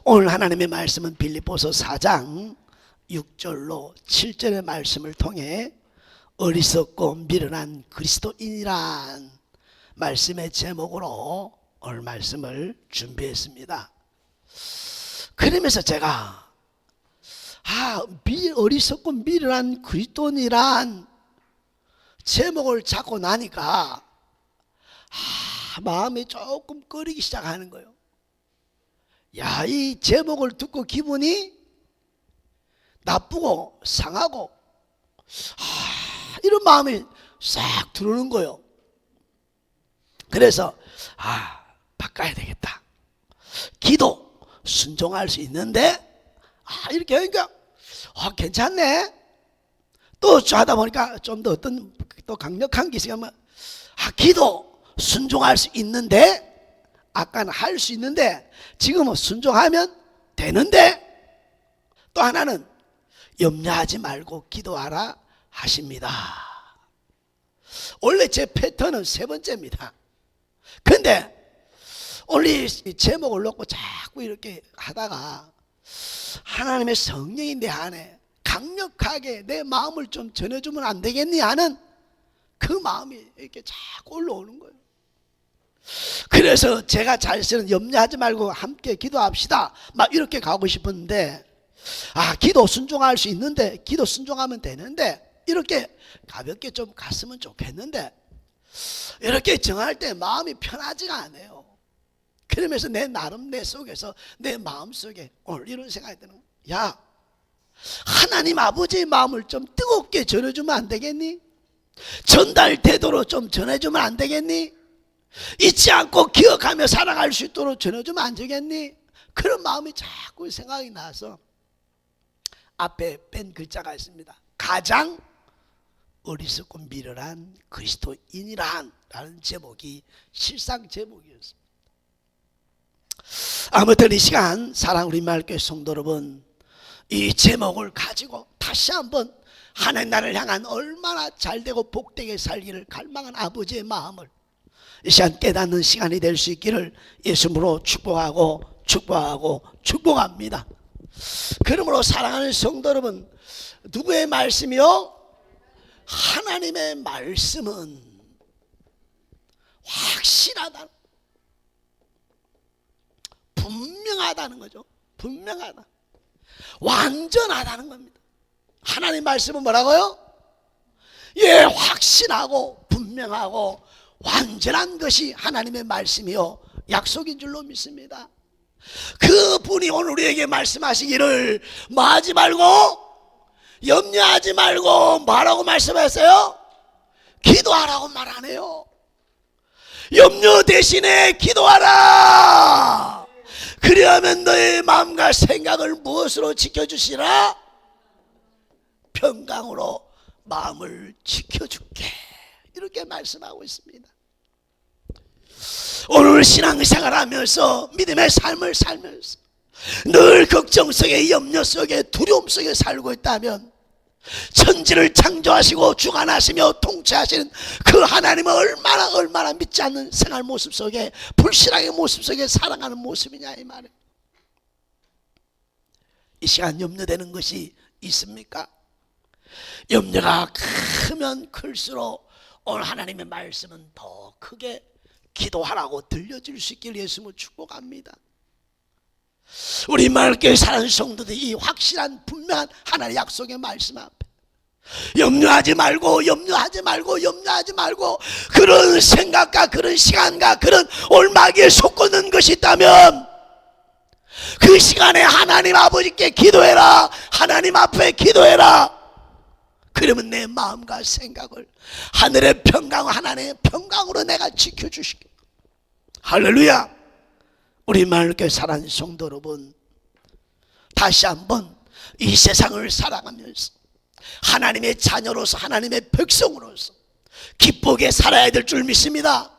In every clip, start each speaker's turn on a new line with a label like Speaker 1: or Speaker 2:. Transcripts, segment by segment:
Speaker 1: 오늘 하나님의 말씀은 빌립보서 4장 6절로 7절의 말씀을 통해 어리석고 미련한 그리스도인이란 말씀의 제목으로 오늘 말씀을 준비했습니다. 그러면서 제가 어리석고 미련한 그리스도인이란 제목을 잡고 나니까 마음이 조금 꺼리기 시작하는 거예요. 이 제목을 듣고 기분이 나쁘고 상하고 이런 마음이 싹 들어오는 거예요. 그래서 바꿔야 되겠다. 기도 순종할 수 있는데 이렇게 하니까 괜찮네. 또 하다 보니까 좀 더 어떤 또 강력한 기세가 기도 순종할 수 있는데, 아까는 할 수 있는데 지금은 순종하면 되는데, 또 하나는 염려하지 말고 기도하라 하십니다. 원래 제 패턴은 세 번째입니다. 근데 오늘 이 제목을 놓고 자꾸 이렇게 하다가 하나님의 성령이 내 안에 강력하게 내 마음을 좀 전해주면 안 되겠니 하는 그 마음이 이렇게 자꾸 올라오는 거예요. 그래서 제가 잘 쓰는 염려하지 말고 함께 기도합시다 이렇게 가고 싶었는데, 기도 순종할 수 있는데, 기도 순종하면 되는데, 이렇게 가볍게 좀 갔으면 좋겠는데, 이렇게 정할 때 마음이 편하지가 않아요. 그러면서 내 나름 내 속에서 내 마음 속에 오늘 이런 생각이 드는 거야. 하나님 아버지의 마음을 좀 뜨겁게 전해주면 안 되겠니? 전달 태도로 좀 전해주면 안 되겠니? 잊지 않고 기억하며 살아갈 수 있도록 전해주면 안 되겠니? 그런 마음이 자꾸 생각이 나서 앞에 뺀 글자가 있습니다. 가장 어리석고 미련한 그리스도인이란 라는 제목이 실상 제목이었습니다. 아무튼 이 시간 사랑 우리 마을교회 성도 여러분, 이 제목을 가지고 다시 한번 하나님 나라를 향한 얼마나 잘되고 복되게 살기를 갈망한 아버지의 마음을 이 시간 깨닫는 시간이 될 수 있기를 예수님으로 축복합니다. 그러므로 사랑하는 성도 여러분, 누구의 말씀이요? 하나님의 말씀은 확실하다, 분명하다는 거죠. 분명하다, 완전하다는 겁니다. 하나님 말씀은 뭐라고요? 확신하고 분명하고 완전한 것이 하나님의 말씀이요 약속인 줄로 믿습니다. 그분이 오늘 우리에게 말씀하시기를 뭐하지 말고, 염려하지 말고 뭐라고 말씀하셨어요? 기도하라고 말하네요. 염려 대신에 기도하라. 그리하면 너의 마음과 생각을 무엇으로 지켜주시라? 평강으로 마음을 지켜줄게. 이렇게 말씀하고 있습니다. 오늘 신앙생활 하면서 믿음의 삶을 살면서 늘 걱정 속에, 염려 속에, 두려움 속에 살고 있다면 천지를 창조하시고 주관하시며 통치하시는 그 하나님을 얼마나 믿지 않는 생활 모습 속에, 불신앙의 모습 속에 살아가는 모습이냐 이 말이에요. 이 시간 염려되는 것이 있습니까? 염려가 크면 클수록 오늘 하나님의 말씀은 더 크게 기도하라고 들려줄 수 있기를 예수님을 축복합니다. 우리 마을교회 사는 성도들이 이 확실한 분명한 하나님의 약속의 말씀 앞에 염려하지 말고 그런 생각과 그런 시간과 그런 올마기에 속고는 것이 있다면 그 시간에 하나님 아버지께 기도해라. 하나님 앞에 기도해라. 그러면 내 마음과 생각을 하늘의 평강, 하나님의 평강으로 내가 지켜주시게. 할렐루야. 우리 마을교회 사랑하는 성도 여러분, 다시 한번 이 세상을 살아가면서 하나님의 자녀로서, 하나님의 백성으로서 기쁘게 살아야 될 줄 믿습니다.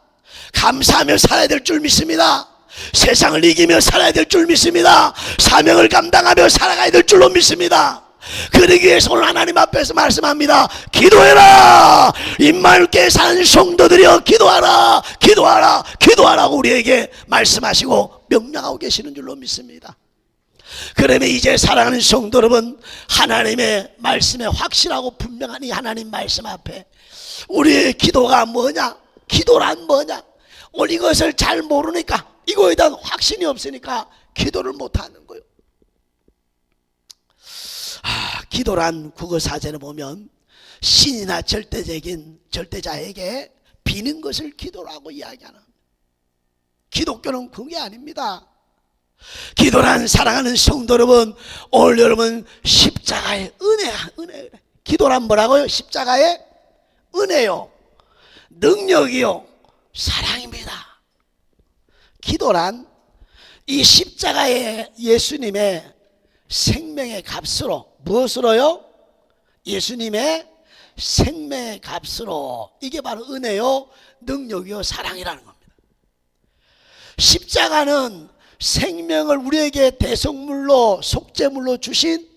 Speaker 1: 감사하며 살아야 될 줄 믿습니다. 세상을 이기며 살아야 될 줄 믿습니다. 사명을 감당하며 살아가야 될 줄로 믿습니다. 그러기 위해서 오늘 하나님 앞에서 말씀합니다. 기도해라. 임마누엘교회 사는 성도들이여 기도하라고 우리에게 말씀하시고 명령하고 계시는 줄로 믿습니다. 그러면 이제 사랑하는 성도 여러분, 하나님의 말씀에 확실하고 분명한 이 하나님 말씀 앞에 우리의 기도가 뭐냐, 기도란 뭐냐, 오늘 이것을 잘 모르니까, 이거에 대한 확신이 없으니까 기도를 못하는 거예요. 기도란 국어사전에 보면 신이나 절대자에게 비는 것을 기도라고 이야기하는, 기독교는 그게 아닙니다. 기도란, 사랑하는 성도 여러분, 오늘 여러분 십자가의 은혜. 기도란 뭐라고요? 십자가의 은혜요, 능력이요, 사랑입니다. 기도란 이 십자가의 예수님의 생명의 값으로, 무엇으로요? 예수님의 생명의 값으로, 이게 바로 은혜요, 능력이요, 사랑이라는 겁니다. 십자가는 생명을 우리에게 대속물로, 속죄물로 주신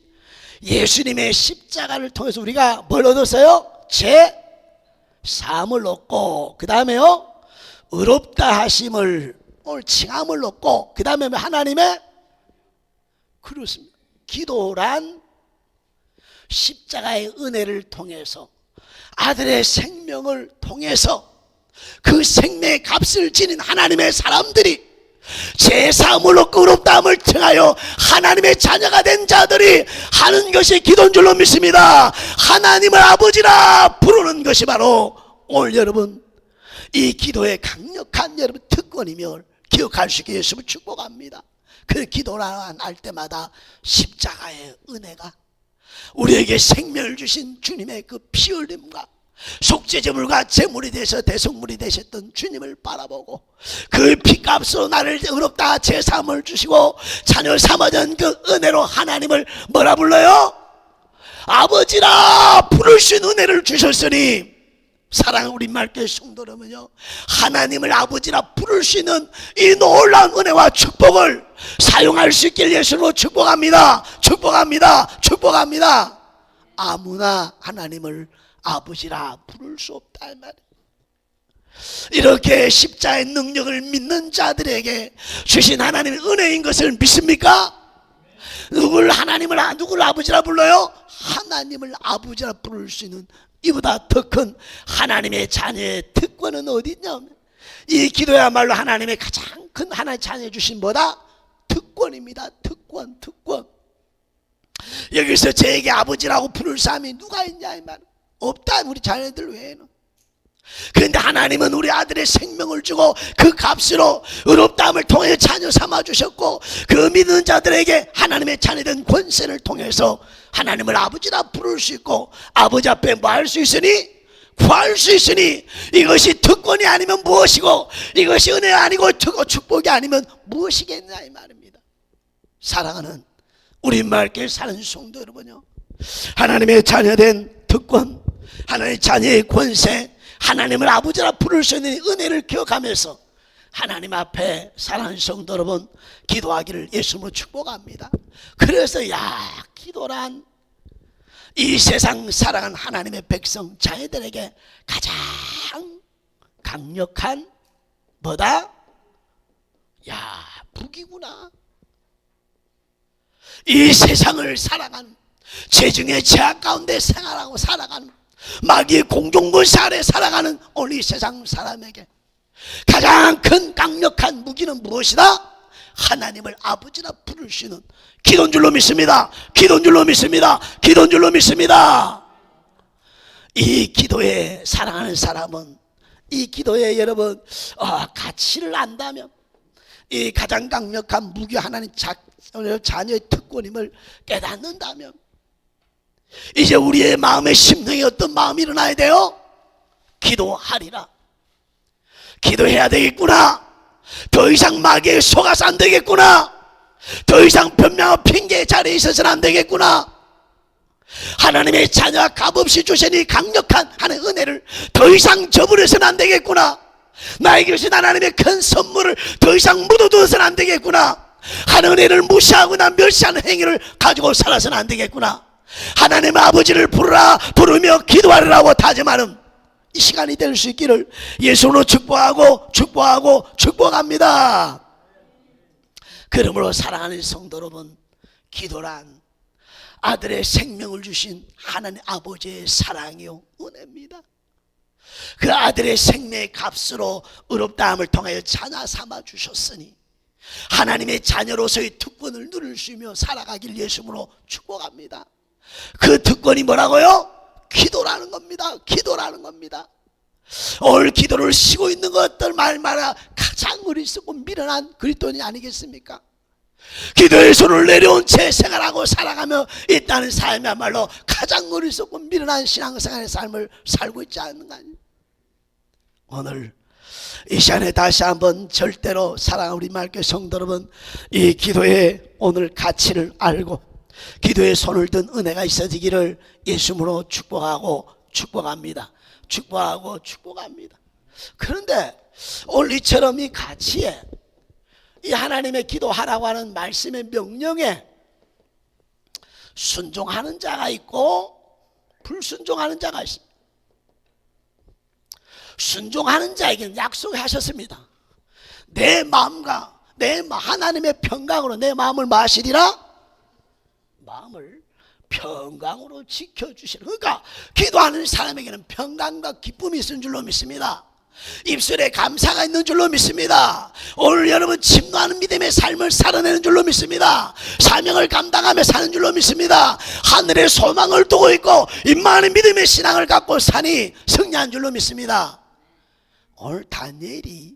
Speaker 1: 예수님의 십자가를 통해서 우리가 뭘 얻었어요? 죄 사함을 얻고, 그 다음에요, 의롭다 하심을, 오늘 칭함을 얻고, 그 다음에 하나님의, 그렇습니다. 기도란 십자가의 은혜를 통해서, 아들의 생명을 통해서 그 생명의 값을 지닌 하나님의 사람들이, 제사함을 얻고 의롭다함을 통하여 하나님의 자녀가 된 자들이 하는 것이 기도인 줄로 믿습니다. 하나님을 아버지라 부르는 것이 바로 오늘 여러분 이 기도의 강력한 여러분 특권이며, 기억할 수 있게 예수를 축복합니다. 그 기도라 할 때마다 십자가의 은혜가, 우리에게 생명을 주신 주님의 그 피 흘림과 속죄제물과 제물이 되셔 대속물이 되셨던 주님을 바라보고, 그 피값으로 나를 의롭다 제사함을 주시고 자녀 삼아준 그 은혜로 하나님을 뭐라 불러요? 아버지라 부를 수 있는 은혜를 주셨으니, 사랑하는 우리 말교회 성도라면요, 하나님을 아버지라 부를 수 있는 이 놀라운 은혜와 축복을 사용할 수 있길 예수로 축복합니다. 축복합니다. 축복합니다. 아무나 하나님을 아버지라 부를 수 없다 이 말이에요. 이렇게 십자의 능력을 믿는 자들에게 주신 하나님의 은혜인 것을 믿습니까? 누굴 아버지라 불러요? 하나님을 아버지라 부를 수 있는 이보다 더 큰 하나님의 자녀의 특권은 어디 있냐면, 이 기도야말로 하나님의 가장 큰 하나의 자녀 주신 뭐다? 특권입니다. 특권. 여기서 저에게 아버지라고 부를 사람이 누가 있냐 이 말, 없다, 우리 자녀들 외에는. 그런데 하나님은 우리 아들의 생명을 주고 그 값으로 의롭다함을 통해 자녀 삼아주셨고, 그 믿는 자들에게 하나님의 자녀된 권세를 통해서 하나님을 아버지라 부를 수 있고, 아버지 앞에 뭐 할 수 있으니? 구할 수 있으니, 이것이 특권이 아니면 무엇이고, 이것이 은혜 아니고 축복이 아니면 무엇이겠냐 이 말입니다. 사랑하는 우리 말께 사는 성도 여러분요, 하나님의 자녀된 특권, 하나님의 자녀의 권세, 하나님을 아버지라 부를 수 있는 은혜를 기억하면서 하나님 앞에 사랑하는 성도 여러분 기도하기를 예수님으로 축복합니다. 그래서 기도란 이 세상 사랑하는 하나님의 백성 자녀들에게 가장 강력한 뭐다? 북이구나. 이 세상을 살아가는, 죄중의 죄악 가운데 생활하고 살아가는, 마귀의 공중권세 아래 살아가는 오늘 이 세상 사람에게 가장 큰 강력한 무기는 무엇이다? 하나님을 아버지라 부를 수 있는 기도인 줄로 믿습니다. 기도인 줄로 믿습니다. 기도인 줄로 믿습니다. 이 기도에 사랑하는 사람은, 이 기도에 여러분 가치를 안다면, 이 가장 강력한 무기 하나님 자녀의 특권임을 깨닫는다면, 이제 우리의 마음의 심령에 어떤 마음이 일어나야 돼요? 기도하리라. 기도해야 되겠구나. 더 이상 마귀에 속아서 안 되겠구나. 더 이상 변명과 핑계의 자리에 있어서는 안 되겠구나. 하나님의 자녀가 값없이 주신 이 강력한 하나님의 은혜를 더 이상 저버려서는 안 되겠구나. 나에게 주신 하나님의 큰 선물을 더 이상 묻어두어서는 안 되겠구나. 하나님의 은혜를 무시하거나 멸시하는 행위를 가지고 살아서는 안 되겠구나. 하나님의 아버지를 부르며 기도하리라고 다짐하는 이 시간이 될 수 있기를 예수로 축복합니다. 그러므로 사랑하는 성도 여러분, 기도란 아들의 생명을 주신 하나님 아버지의 사랑이요 은혜입니다. 그 아들의 생명의 값으로 의롭다함을 통하여 자녀 삼아 주셨으니 하나님의 자녀로서의 특권을 누릴 수 있며 살아가길 예수님으로 축복합니다. 그 특권이 뭐라고요? 기도라는 겁니다. 기도라는 겁니다. 오늘 기도를 쉬고 있는 것들 말마다 가장 어리석고 미련한 그리스도인이 아니겠습니까? 기도의 손을 내려온 채 생활하고 살아가며 있다는 삶이야말로 가장 어리석고 미련한 신앙생활의 삶을 살고 있지 않는가. 오늘 이 시간에 다시 한번 절대로 사랑하는 우리 말교회 성도 여러분, 이 기도의 오늘 가치를 알고 기도의 손을 든 은혜가 있어지기를 예수님으로 축복하고 축복합니다. 축복하고 축복합니다. 그런데 오늘 이처럼 이 가치에 이 하나님의 기도하라고 하는 말씀의 명령에 순종하는 자가 있고 불순종하는 자가 있습니다. 순종하는 자에게는 약속하셨습니다. 내 마음과 하나님의 평강으로 내 마음을 마시리라. 마음을 평강으로 지켜주시라. 그러니까 기도하는 사람에게는 평강과 기쁨이 있는 줄로 믿습니다. 입술에 감사가 있는 줄로 믿습니다. 오늘 여러분 침노하는 믿음의 삶을 살아내는 줄로 믿습니다. 사명을 감당하며 사는 줄로 믿습니다. 하늘에 소망을 두고 있고 임마는 믿음의 신앙을 갖고 사니 승리한 줄로 믿습니다. 오늘 다니엘이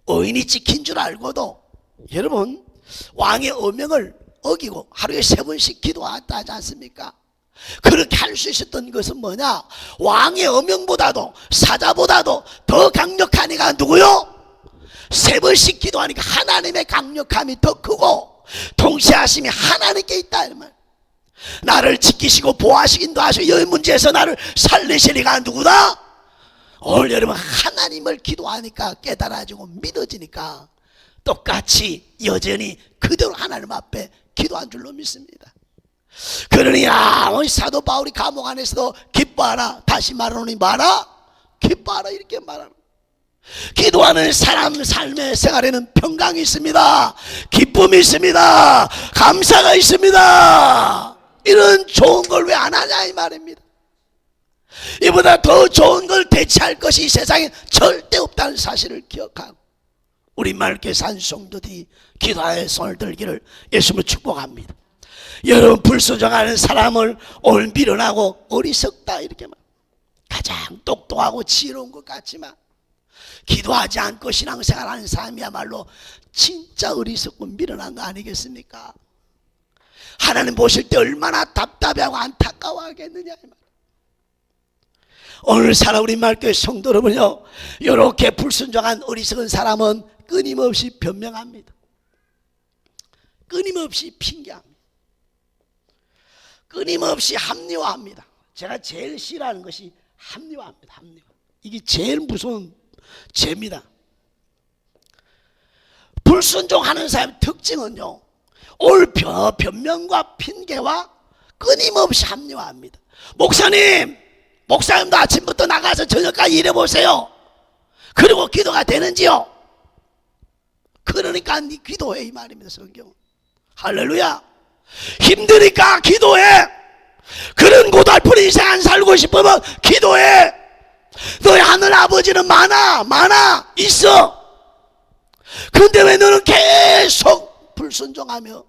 Speaker 1: 어인이 찍힌 줄 알고도 여러분 왕의 어명을 어기고 하루에 3번씩 기도했다 하지 않습니까? 그렇게 할 수 있었던 것은 뭐냐? 왕의 어명보다도 사자보다도 더 강력한 이가 누구요? 3번씩 기도하니까 하나님의 강력함이 더 크고 동시에 하심이 하나님께 있다 이 말. 나를 지키시고 보호하시긴도 하시고 이 문제에서 나를 살리실 이가 누구다? 오늘 여러분 하나님을 기도하니까 깨달아지고 믿어지니까 똑같이 여전히 그대로 하나님 앞에 기도한 줄로 믿습니다. 그러니 사도 바울이 감옥 안에서도 기뻐하라, 다시 말하노니 마라, 기뻐하라 이렇게 말하는. 기도하는 사람 삶의 생활에는 평강이 있습니다. 기쁨이 있습니다. 감사가 있습니다. 이런 좋은 걸 왜 안 하냐 이 말입니다. 이보다 더 좋은 걸 대체할 것이 이 세상에 절대 없다는 사실을 기억하고 우리 맑게 산 성도들이 기도하여 손을 들기를 예수님을 축복합니다. 여러분 불순종하는 사람을 오늘 미련하고 어리석다 이렇게 말. 가장 똑똑하고 지혜로운 것 같지만 기도하지 않고 신앙생활하는 사람이야말로 진짜 어리석고 미련한 거 아니겠습니까? 하나님 보실 때 얼마나 답답해하고 안타까워하겠느냐 이 말. 오늘 살아 우리 말교회 성도 여러분요, 이렇게 불순종한 어리석은 사람은 끊임없이 변명합니다. 끊임없이 핑계합니다. 끊임없이 합리화합니다. 제가 제일 싫어하는 것이 합리화합니다. 합리화. 이게 제일 무서운 죄입니다. 불순종하는 사람의 특징은요, 올 변명과 핑계와 끊임없이 합리화합니다. 목사님도 아침부터 나가서 저녁까지 일해보세요. 그리고 기도가 되는지요? 그러니까 네 기도해 이 말입니다. 성경. 할렐루야. 힘드니까 기도해. 그런 고달픈 인생 안 살고 싶으면 기도해. 너희 하늘 아버지는 많아 있어. 그런데 왜 너는 계속 불순종하며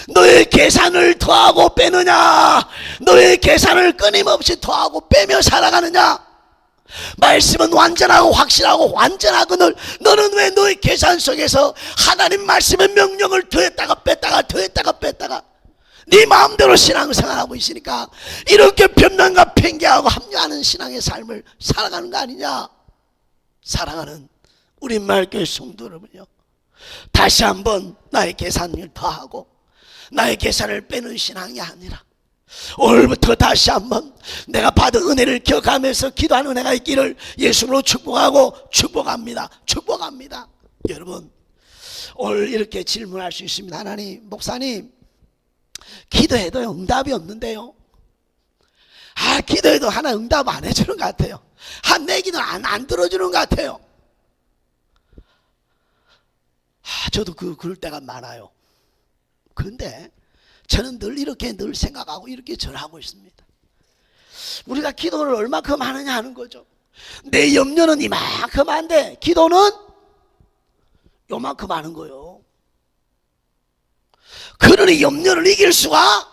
Speaker 1: 너의 계산을 더하고 빼느냐? 너의 계산을 끊임없이 더하고 빼며 살아가느냐? 말씀은 완전하고 확실하고 완전하거늘 너는 왜 너의 계산 속에서 하나님 말씀의 명령을 더했다가 뺐다가 네 마음대로 신앙생활하고 있으니까 이렇게 변명과 핑계하고 합리하는 신앙의 삶을 살아가는 거 아니냐? 사랑하는 우리 말교회 성도 여러분요, 다시 한번 나의 계산을 더하고 나의 계산을 빼는 신앙이 아니라 오늘부터 다시 한번 내가 받은 은혜를 기억하면서 기도하는 은혜가 있기를 예수로 축복하고 축복합니다. 여러분 오늘 이렇게 질문할 수 있습니다. 하나님, 목사님 기도해도 응답이 없는데요. 기도해도 하나 응답 안 해주는 것 같아요. 내 기도는 안 들어주는 것 같아요. 저도 그럴 때가 많아요. 그런데 저는 늘 이렇게 늘 생각하고 이렇게 절하고 있습니다. 우리가 기도를 얼마큼 하느냐 하는 거죠. 내 염려는 이만큼 한데 기도는 요만큼 하는 거예요. 그러니 염려를 이길 수가,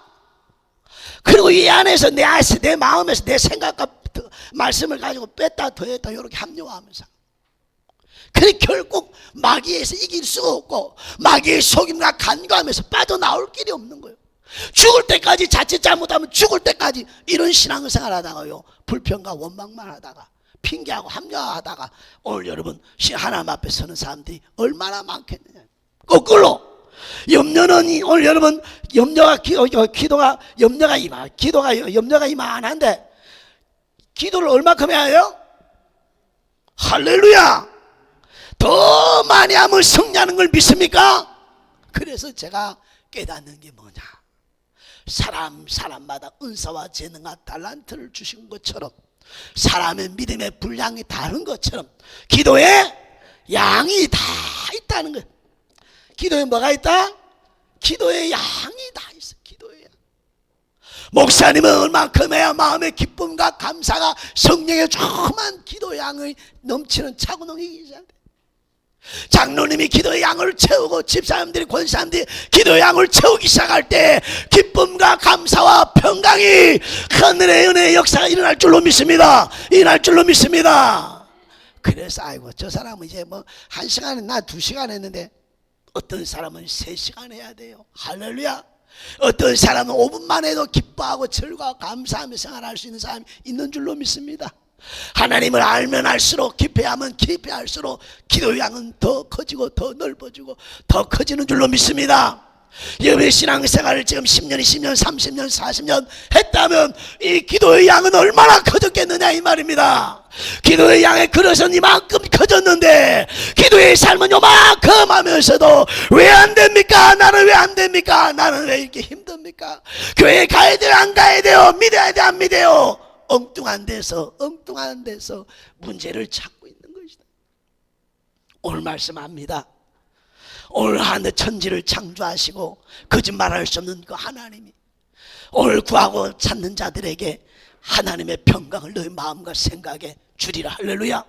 Speaker 1: 그리고 이 안에서 내 마음에서 내 생각과 말씀을 가지고 뺐다 더했다 이렇게 합리화하면서, 그래 결국 마귀에서 이길 수가 없고 마귀의 속임과 간과하면서 빠져나올 길이 없는 거예요. 죽을 때까지, 자칫 잘못하면 죽을 때까지 이런 신앙생활 하다가요, 불평과 원망만 하다가 핑계하고 합리화하다가 오늘 여러분 하나님 앞에 서는 사람들이 얼마나 많겠느냐. 거꾸로 염려는 오늘 여러분 염려가 이만한데 기도를 얼마큼 해야 해요? 할렐루야. 더 많이 하면 승리하는 걸 믿습니까? 그래서 제가 깨닫는 게 뭐냐, 사람마다 은사와 재능과 달란트를 주신 것처럼 사람의 믿음의 분량이 다른 것처럼 기도에 양이 다 있다는 거예요. 기도에 뭐가 있다? 기도에 양이 다 있어. 기도에 양. 목사님은 얼만큼 해야 마음의 기쁨과 감사가 성령의 조그만 기도 양의 넘치는 차고넘이 있어야 돼. 장로님이 기도의 양을 채우고 집사람들이 권사님들이 기도의 양을 채우기 시작할 때 기쁨과 감사와 평강이 하늘의 은혜의 역사가 일어날 줄로 믿습니다. 일어날 줄로 믿습니다. 그래서 아이고 저 사람은 이제 뭐 1시간에 나 2시간 했는데 어떤 사람은 3시간 해야 돼요. 할렐루야. 어떤 사람은 5분만 해도 기뻐하고 즐거워 감사하며 생활할 수 있는 사람이 있는 줄로 믿습니다. 하나님을 알면 알수록, 깊이하면 깊이할수록 기도의 양은 더 커지고 더 넓어지고 더 커지는 줄로 믿습니다. 여러분의 신앙생활을 지금 10년, 20년, 30년, 40년 했다면 이 기도의 양은 얼마나 커졌겠느냐 이 말입니다. 기도의 양의 그릇은 이만큼 커졌는데 기도의 삶은 요만큼 하면서도 왜 안 됩니까? 나는 왜 안 됩니까? 나는 왜 이렇게 힘듭니까? 교회 가야 돼요? 안 가야 돼요? 믿어야 돼? 안 믿어요? 엉뚱한 데서 문제를 찾고 있는 것이다. 오늘 말씀합니다. 오늘 하늘 천지를 창조하시고 거짓말할 수 없는 그 하나님이 오늘 구하고 찾는 자들에게 하나님의 평강을 너희 마음과 생각에 주리라. 할렐루야.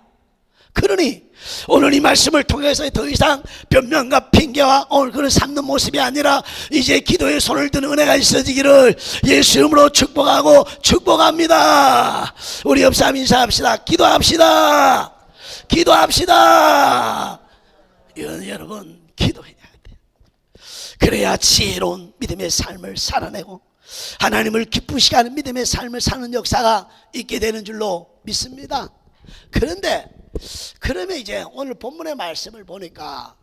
Speaker 1: 그러니 오늘 이 말씀을 통해서 더 이상 변명과 핑계와 오늘 그런 삼는 모습이 아니라 이제 기도에 손을 드는 은혜가 있어지기를 예수 이름으로 축복하고 축복합니다. 우리 옆 사람 인사합시다. 기도합시다. 기도합시다. 여러분 기도해야 돼. 그래야 지혜로운 믿음의 삶을 살아내고 하나님을 기쁘시게 하는 믿음의 삶을 사는 역사가 있게 되는 줄로 믿습니다. 그런데 그러면 이제 오늘 본문의 말씀을 보니까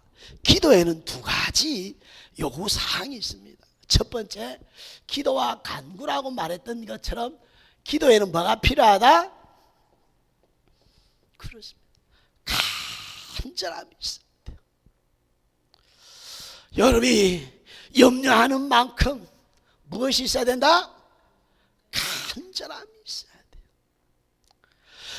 Speaker 1: 기도에는 2가지 요구사항이 있습니다. 첫 번째, 기도와 간구라고 말했던 것처럼 기도에는 뭐가 필요하다? 그렇습니다. 간절함이 있습니다. 여러분이 염려하는 만큼 무엇이 있어야 된다? 간절함이 있어야 돼요.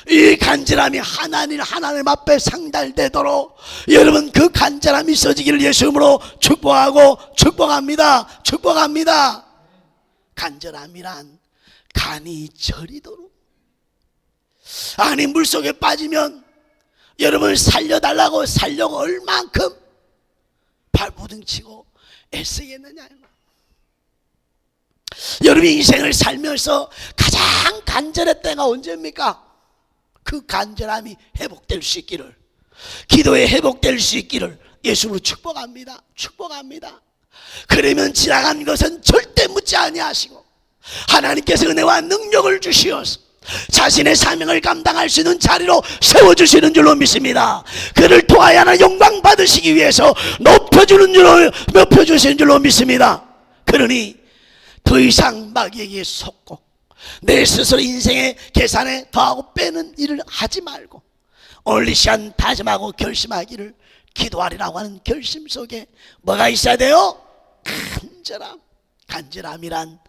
Speaker 1: 이 간절함이 하나님 앞에 상달되도록 여러분 그 간절함이 있어지기를 예수 이름으로 축복하고 축복합니다. 축복합니다. 간절함이란 간이 저리도록, 아니 물속에 빠지면 여러분을 살려달라고 살려고 얼만큼 발부둥치고 애쓰겠느냐. 여러분이 인생을 살면서 가장 간절했던 때가 언제입니까? 그 간절함이 회복될 수 있기를, 기도에 회복될 수 있기를 예수로 축복합니다. 축복합니다. 그러면 지나간 것은 절대 묻지 아니하시고 하나님께서 은혜와 능력을 주시어서 자신의 사명을 감당할 수 있는 자리로 세워주시는 줄로 믿습니다. 그를 통하여 하나 영광 받으시기 위해서 높여주시는 줄로 믿습니다. 그러니 더 이상 마귀에게 속고 내 스스로 인생의 계산에 더하고 빼는 일을 하지 말고 오늘 이 시간 다짐하고 결심하기를, 기도하리라고 하는 결심 속에 뭐가 있어야 돼요? 간절함. 간절함이란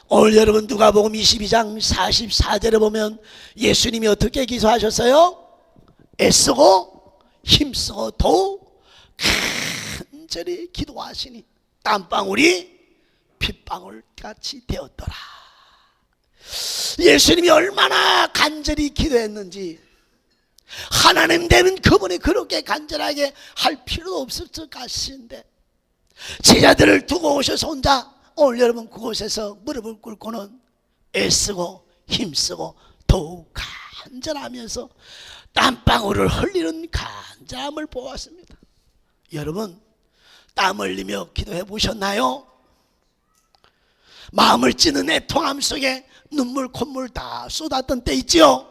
Speaker 1: 오늘 여러분 누가복음 22장 44절에 보면 예수님이 어떻게 기도하셨어요? 애쓰고 힘쓰고 더욱 간절히 기도하시니 땀방울이 핏방울같이 되었더라. 예수님이 얼마나 간절히 기도했는지, 하나님 되는 그분이 그렇게 간절하게 할 필요도 없었을 것인데 제자들을 두고 오셔서 혼자 오늘 여러분 그곳에서 무릎을 꿇고는 애쓰고 힘쓰고 더욱 간절하면서 땀방울을 흘리는 간절함을 보았습니다. 여러분 땀 흘리며 기도해 보셨나요? 마음을 찌는 애통함 속에 눈물 콧물 다 쏟았던 때 있지요.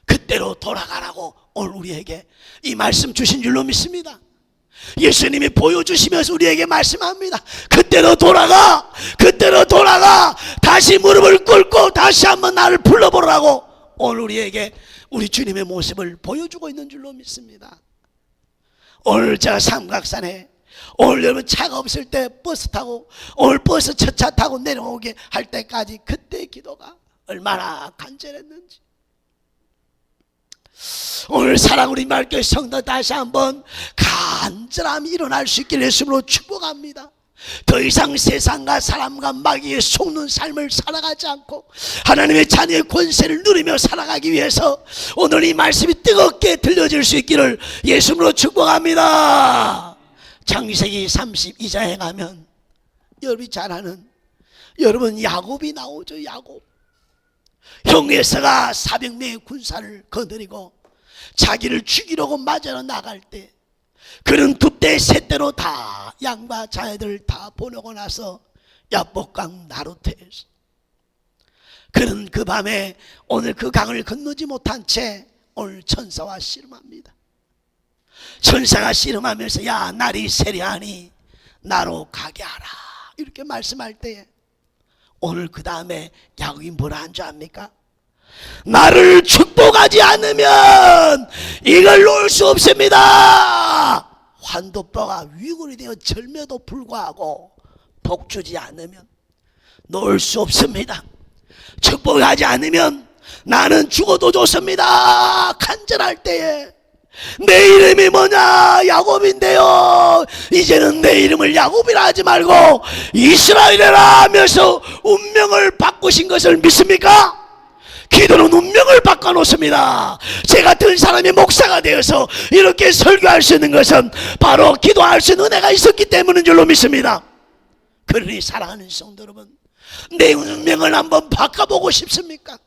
Speaker 1: 그때로 돌아가라고 오늘 우리에게 이 말씀 주신 줄로 믿습니다. 예수님이 보여주시면서 우리에게 말씀합니다. 그때로 돌아가, 그때로 돌아가, 다시 무릎을 꿇고 다시 한번 나를 불러보라고 오늘 우리에게 우리 주님의 모습을 보여주고 있는 줄로 믿습니다. 오늘 제가 삼각산에, 오늘 여러분 차가 없을 때 버스 타고, 오늘 버스 첫 차 타고 내려오게 할 때까지 그때 기도가 얼마나 간절했는지, 오늘 사랑 우리 말교회 성도 다시 한번 간절함이 일어날 수 있기를 예수님으로 축복합니다. 더 이상 세상과 사람과 마귀에 속는 삶을 살아가지 않고 하나님의 자녀의 권세를 누리며 살아가기 위해서 오늘 이 말씀이 뜨겁게 들려질 수 있기를 예수님으로 축복합니다. 창세기 32장에 가면 여러분이 잘 아는 여러분 야곱이 나오죠. 야곱, 형 에서가 400명의 군사를 거느리고 자기를 죽이려고 맞으러 나갈 때 그는 두 때 세 때로 다 양과 자녀들 다 보내고 나서 야복강 나루터에서 그는 그 밤에 오늘 그 강을 건너지 못한 채 오늘 천사와 씨름합니다. 천사가 씨름하면서 야 날이 세려하니 나로 가게 하라 이렇게 말씀할 때에 오늘 그 다음에 야곱이 뭐라 한 줄 압니까? 나를 축복하지 않으면 이걸 놓을 수 없습니다. 환도뼈가 위골이 되어 절매도 불구하고 복 주지 않으면 놓을 수 없습니다. 축복하지 않으면 나는 죽어도 좋습니다. 간절할 때에 내 이름이 뭐냐? 야곱인데요. 이제는 내 이름을 야곱이라 하지 말고 이스라엘이라 하면서 운명을 바꾸신 것을 믿습니까? 기도는 운명을 바꿔놓습니다. 제 같은 사람이 목사가 되어서 이렇게 설교할 수 있는 것은 바로 기도할 수 있는 은혜가 있었기 때문인 줄로 믿습니다. 그러니 사랑하는 성도 여러분, 내 운명을 한번 바꿔보고 싶습니까?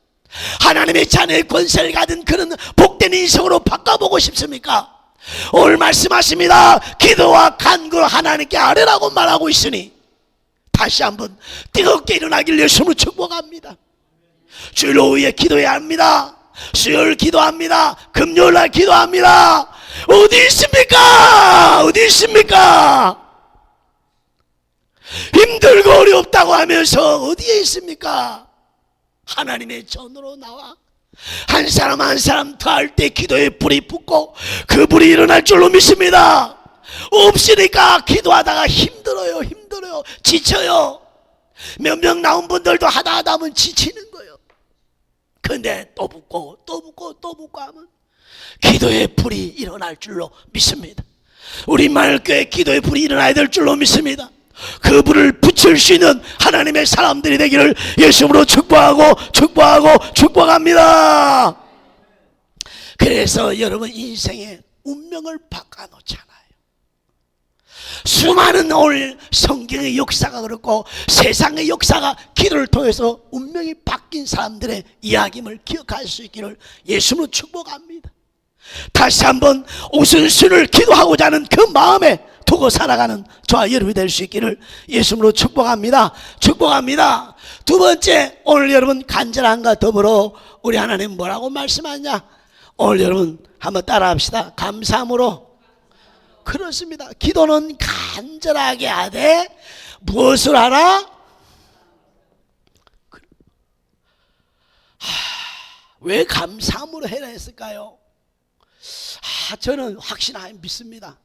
Speaker 1: 하나님의 자녀의 권세를 가진 그런 복된 인생으로 바꿔보고 싶습니까? 오늘 말씀하십니다. 기도와 간구를 하나님께 아뢰라고 말하고 있으니 다시 한번 뜨겁게 일어나길 예수님으로 축복합니다. 주일 오후에 기도해야 합니다. 수요일 기도합니다. 금요일날 기도합니다. 어디 있습니까? 어디 있습니까? 힘들고 어렵다고 하면서 어디에 있습니까? 하나님의 전으로 나와 한 사람 한 사람 더할 때 기도에 불이 붙고 그 불이 일어날 줄로 믿습니다. 없으니까 기도하다가 힘들어요. 지쳐요. 몇 명 나온 분들도 하다 하면 지치는 거예요. 근데 또 붙고 하면 기도의 불이 일어날 줄로 믿습니다. 우리 마을교회 기도의 불이 일어나야 될 줄로 믿습니다. 그 불을 붙일 수 있는 하나님의 사람들이 되기를 예수님으로 축복합니다. 그래서 여러분 인생의 운명을 바꿔놓잖아요. 수많은 오늘 성경의 역사가 그렇고 세상의 역사가 기도를 통해서 운명이 바뀐 사람들의 이야기를 기억할 수 있기를 예수님으로 축복합니다. 다시 한번 우선순위를 기도하고자 하는 그 마음에 두고 살아가는 저와 여러분이 될 수 있기를 예수님으로 축복합니다. 두 번째, 오늘 여러분 간절함과 더불어 우리 하나님 뭐라고 말씀하냐? 오늘 여러분 한번 따라합시다. 감사함으로. 그렇습니다. 기도는 간절하게 하되 무엇을 하라? 왜 감사함으로 해라 했을까요? 저는 확신하여 믿습니다.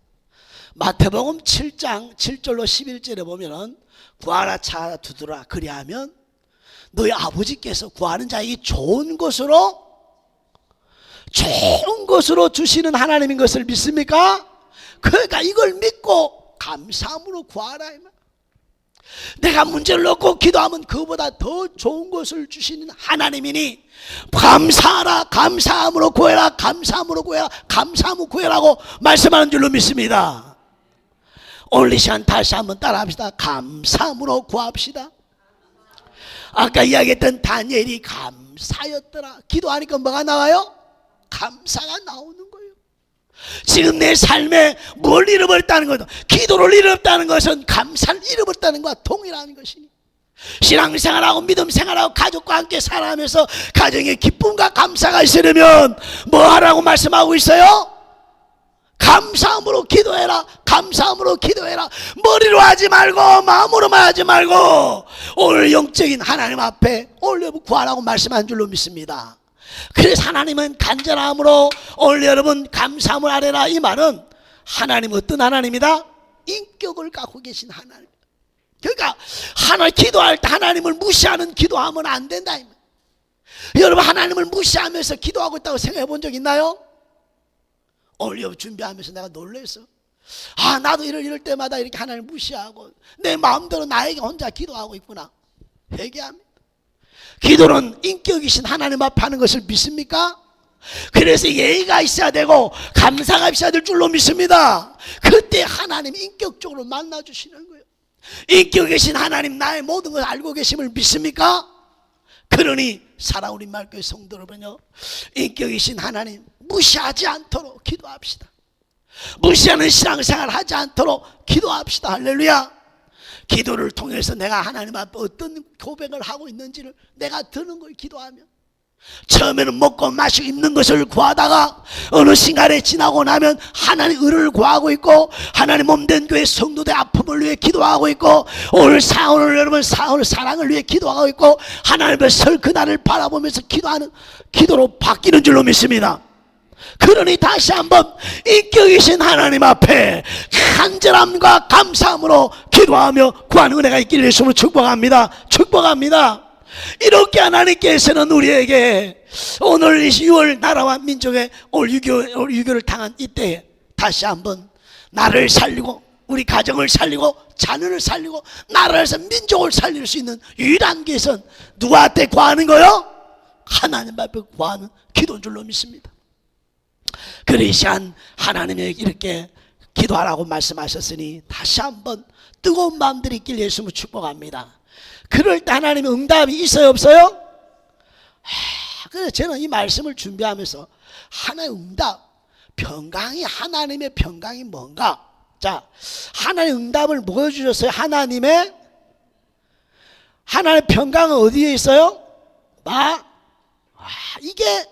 Speaker 1: 마태복음 7장 7절로 11절에 보면은 구하라 찾아 두드라 그리하면 너희 아버지께서 구하는 자에게 좋은 것으로 주시는 하나님인 것을 믿습니까? 그러니까 이걸 믿고 감사함으로 구하라. 내가 문제를 놓고 기도하면 그보다 더 좋은 것을 주시는 하나님이니 감사하라, 감사함으로 구해라, 감사함으로 구해라, 감사함으로 구해라고 말씀하는 줄로 믿습니다. 오늘 이 시간 다시 한번 따라합시다. 감사함으로 구합시다. 아까 이야기했던 다니엘이 감사였더라. 기도하니까 뭐가 나와요? 감사가 나오는 거예요. 지금 내 삶에 뭘 잃어버렸다는 것은, 기도를 잃어버렸다는 것은 감사를 잃어버렸다는 것과 동일한 것이니, 신앙생활하고 믿음생활하고 가족과 함께 살아가면서 가정에 기쁨과 감사가 있으려면 뭐 하라고 말씀하고 있어요? 감사함으로 기도해라, 감사함으로 기도해라. 머리로 하지 말고 마음으로만 하지 말고 오늘 영적인 하나님 앞에 올려 구하라고 말씀한 줄로 믿습니다. 그래서 하나님은 간절함으로 오늘 여러분 감사함을 아뢰라. 이 말은 하나님은 어떤 하나님이다? 인격을 갖고 계신 하나님. 그러니까 기도할 때 하나님을 무시하는 기도하면 안 된다. 여러분, 하나님을 무시하면서 기도하고 있다고 생각해 본 적 있나요? 오늘 준비하면서 내가 놀랐어. 나도 이럴 때마다 이렇게 하나님을 무시하고 내 마음대로 나에게 혼자 기도하고 있구나. 회개합니다. 기도는 인격이신 하나님 앞에 하는 것을 믿습니까? 그래서 예의가 있어야 되고 감사가 있어야 될 줄로 믿습니다. 그때 하나님 인격적으로 만나주시는 거예요. 인격이신 하나님, 나의 모든 걸 알고 계심을 믿습니까? 그러니 사랑우리 말교회 성도 여러분요, 인격이신 하나님 무시하지 않도록 기도합시다. 무시하는 신앙생활 하지 않도록 기도합시다. 할렐루야. 기도를 통해서 내가 하나님 앞에 어떤 고백을 하고 있는지를 내가 드는 걸 기도하면, 처음에는 먹고 마시고 입는 것을 구하다가 어느 순간에 지나고 나면 하나님 의를 구하고 있고, 하나님 몸된 교회 성도들의 아픔을 위해 기도하고 있고, 오늘 여러분 사랑을 위해 기도하고 있고, 하나님의 설 그날을 바라보면서 기도하는 기도로 바뀌는 줄로 믿습니다. 그러니 다시 한번 인격이신 하나님 앞에 간절함과 감사함으로 기도하며 구하는 은혜가 있기를 예수님으로 축복합니다. 축복합니다. 이렇게 하나님께서는 우리에게 오늘 6월 나라와 민족의 올 6.25를 당한 이때에 다시 한번 나를 살리고 우리 가정을 살리고 자녀를 살리고 나라에서 민족을 살릴 수 있는 유일한 것은 누구한테 구하는 거요? 하나님 앞에 구하는 기도인 줄로 믿습니다. 그래 이 시간 하나님에게 이렇게 기도하라고 말씀하셨으니 다시 한번 뜨거운 마음들이 있길 예수님을 축복합니다. 그럴 때 하나님의 응답이 있어요, 없어요? 그래서 저는 이 말씀을 준비하면서 하나님의 응답, 하나님의 평강이 뭔가? 자, 하나님의 응답을 보여주셨어요. 하나님의 평강은 어디에 있어요? 이게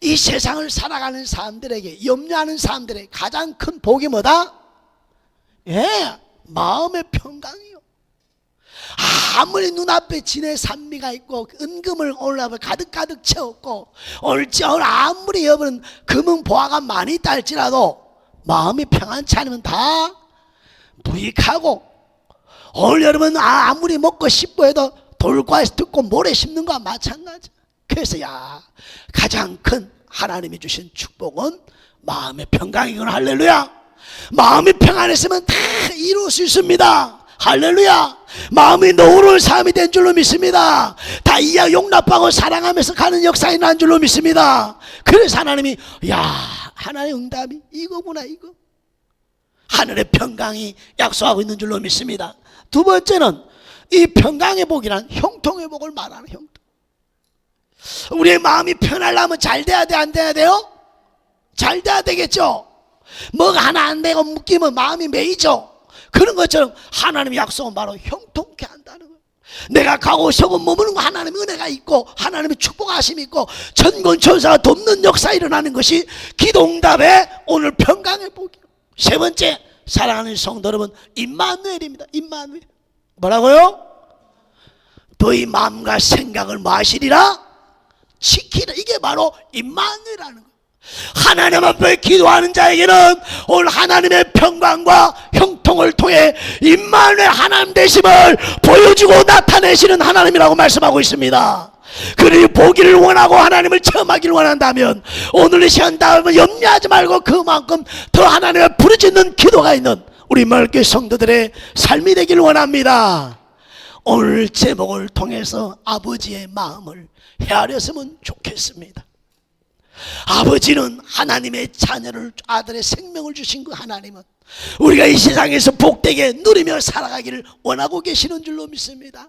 Speaker 1: 이 세상을 살아가는 사람들에게, 염려하는 사람들에게 가장 큰 복이 뭐다? 마음의 평강이요. 아무리 눈앞에 진의 산미가 있고 은금을 올라가 가득가득 채웠고 오늘 아무리 여러분 금은 보화가 많이 있다 할지라도 마음이 평안치 않으면 다 무익하고, 오늘 여러분 아무리 먹고 싶고 해도 돌과에서 듣고 모래 심는 거와 마찬가지. 그래서 가장 큰 하나님이 주신 축복은 마음의 평강이구나. 할렐루야. 마음이 평안했으면 다 이룰 수 있습니다. 할렐루야. 마음이 너그러운 삶이 된 줄로 믿습니다. 다 용납하고 사랑하면서 가는 역사에 난 줄로 믿습니다. 그래서 하나님이 하나님의 응답이 이거구나. 이거 하늘의 평강이 약속하고 있는 줄로 믿습니다. 두 번째는 이 평강의 복이란 형통의 복을 말하는 형통. 우리의 마음이 편하려면 잘 돼야 돼, 안 돼야 돼요? 잘 돼야 되겠죠. 뭐가 하나 안 되고 묶이면 마음이 메이죠. 그런 것처럼 하나님의 약속은 바로 형통케 한다는 거예요. 내가 가고 서고 머무는 거 하나님의 은혜가 있고 하나님의 축복하심이 있고 천군천사가 돕는 역사 일어나는 것이 기도응답의 오늘 평강의 복이에요. 세 번째, 사랑하는 성도 여러분, 임마누엘입니다. 임마누엘. 뭐라고요? 너희 마음과 생각을 뭐 하시리라? 지키라. 이게 바로 임마누엘이라는 거예요. 하나님 앞에 기도하는 자에게는 오늘 하나님의 평강과 형통을 통해 임마누엘 하나님 되심을 보여주고 나타내시는 하나님이라고 말씀하고 있습니다. 그러니 보기를 원하고 하나님을 체험하기를 원한다면 오늘 이 시간 다음에 염려하지 말고 그만큼 더 하나님을 부르짖는 기도가 있는 우리 마을교회 성도들의 삶이 되길 원합니다. 오늘 제목을 통해서 아버지의 마음을 헤아렸으면 좋겠습니다. 아버지는 하나님의 자녀를, 아들의 생명을 주신 그 하나님은 우리가 이 세상에서 복되게 누리며 살아가기를 원하고 계시는 줄로 믿습니다.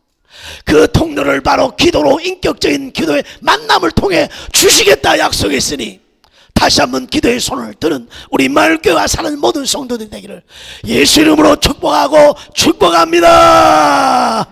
Speaker 1: 그 통로를 바로 기도로, 인격적인 기도의 만남을 통해 주시겠다 약속했으니 다시 한번 기도의 손을 드는 우리 마을교회와 사는 모든 성도들 되기를 예수 이름으로 축복하고 축복합니다.